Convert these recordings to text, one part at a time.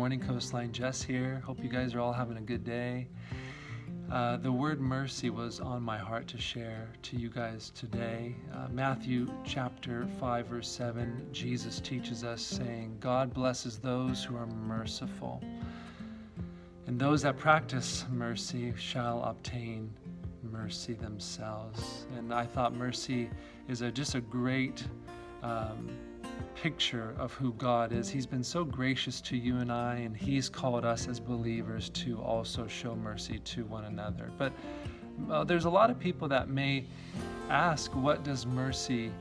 morning, Coastline. Jess here. Hope you guys are all having a good day. The word mercy was on my heart to share to you guys today. Matthew chapter 5, verse 7, Jesus teaches us saying, God blesses those who are merciful, and those that practice mercy shall obtain mercy themselves. And I thought mercy is just a great picture of who God is. He's been so gracious to you and I, and He's called us as believers to also show mercy to one another. But there's a lot of people that may ask, what does mercy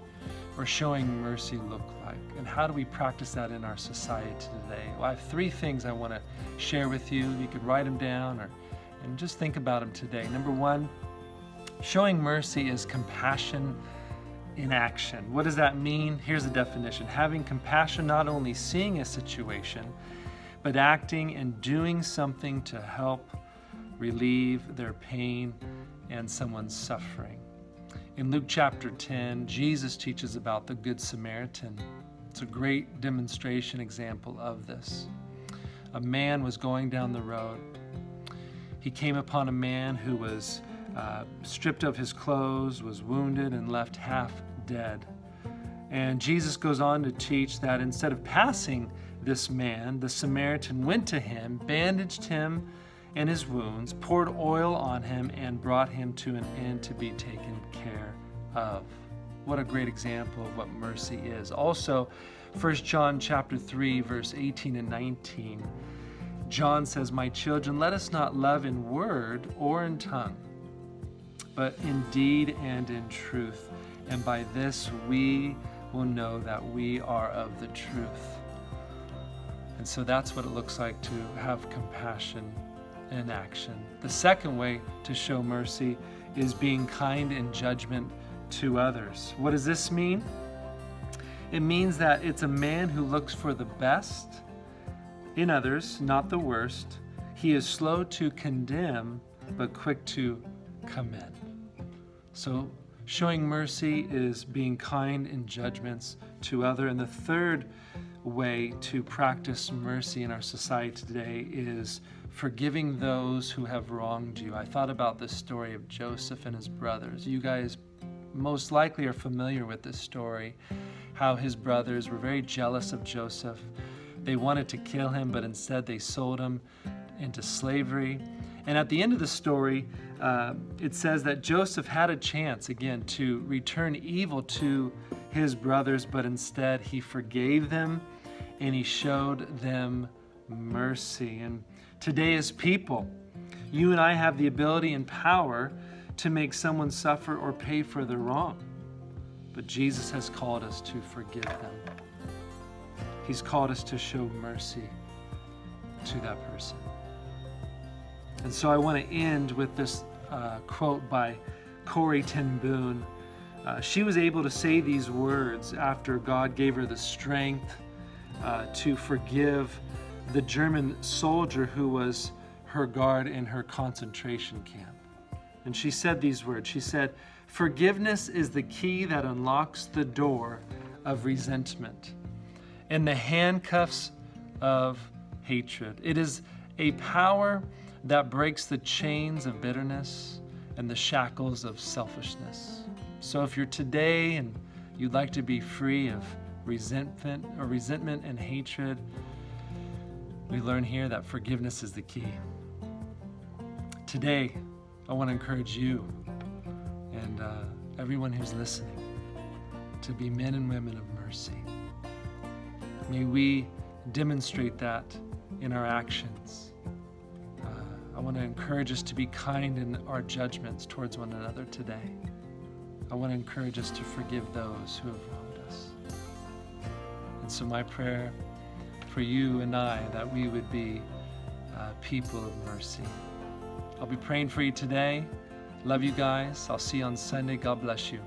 or showing mercy look like? And how do we practice that in our society today? Well, I have 3 things I want to share with you. You could write them down and just think about them today. Number 1, showing mercy is compassion in action. What does that mean? Here's the definition. Having compassion, not only seeing a situation, but acting and doing something to help relieve their pain and someone's suffering. In Luke chapter 10, Jesus teaches about the Good Samaritan. It's a great demonstration example of this. A man was going down the road. He came upon a man who was stripped of his clothes, was wounded, and left half dead. And Jesus goes on to teach that instead of passing this man, the Samaritan went to him, bandaged him and his wounds, poured oil on him, and brought him to an inn to be taken care of. What a great example of what mercy is. Also, 1 John chapter 3, verse 18 and 19, John says, My children, let us not love in word or in tongue, but in deed and in truth. And by this we will know that we are of the truth. And so that's what it looks like to have compassion in action. The second way to show mercy is being kind in judgment to others. What does this mean? It means that it's a man who looks for the best in others, not the worst. He is slow to condemn, but quick to commend. So showing mercy is being kind in judgments to other. And the third way to practice mercy in our society today is forgiving those who have wronged you. I thought about this story of Joseph and his brothers. You guys most likely are familiar with this story, how his brothers were very jealous of Joseph. They wanted to kill him, but instead they sold him into slavery. And at the end of the story, it says that Joseph had a chance, again, to return evil to his brothers, but instead he forgave them and he showed them mercy. And today as people, you and I have the ability and power to make someone suffer or pay for their wrong. But Jesus has called us to forgive them. He's called us to show mercy to that person. And so I want to end with this quote by Corrie ten Boom. She was able to say these words after God gave her the strength to forgive the German soldier who was her guard in her concentration camp. And she said these words. She said, "Forgiveness is the key that unlocks the door of resentment and the handcuffs of hatred. It is a power that breaks the chains of bitterness and the shackles of selfishness." So if you're today and you'd like to be free of resentment and hatred, we learn here that forgiveness is the key. Today, I want to encourage you and everyone who's listening to be men and women of mercy. May we demonstrate that in our actions. I want to encourage us to be kind in our judgments towards one another today. I want to encourage us to forgive those who have wronged us. And so my prayer for you and I, that we would be people of mercy. I'll be praying for you today. Love you guys. I'll see you on Sunday. God bless you.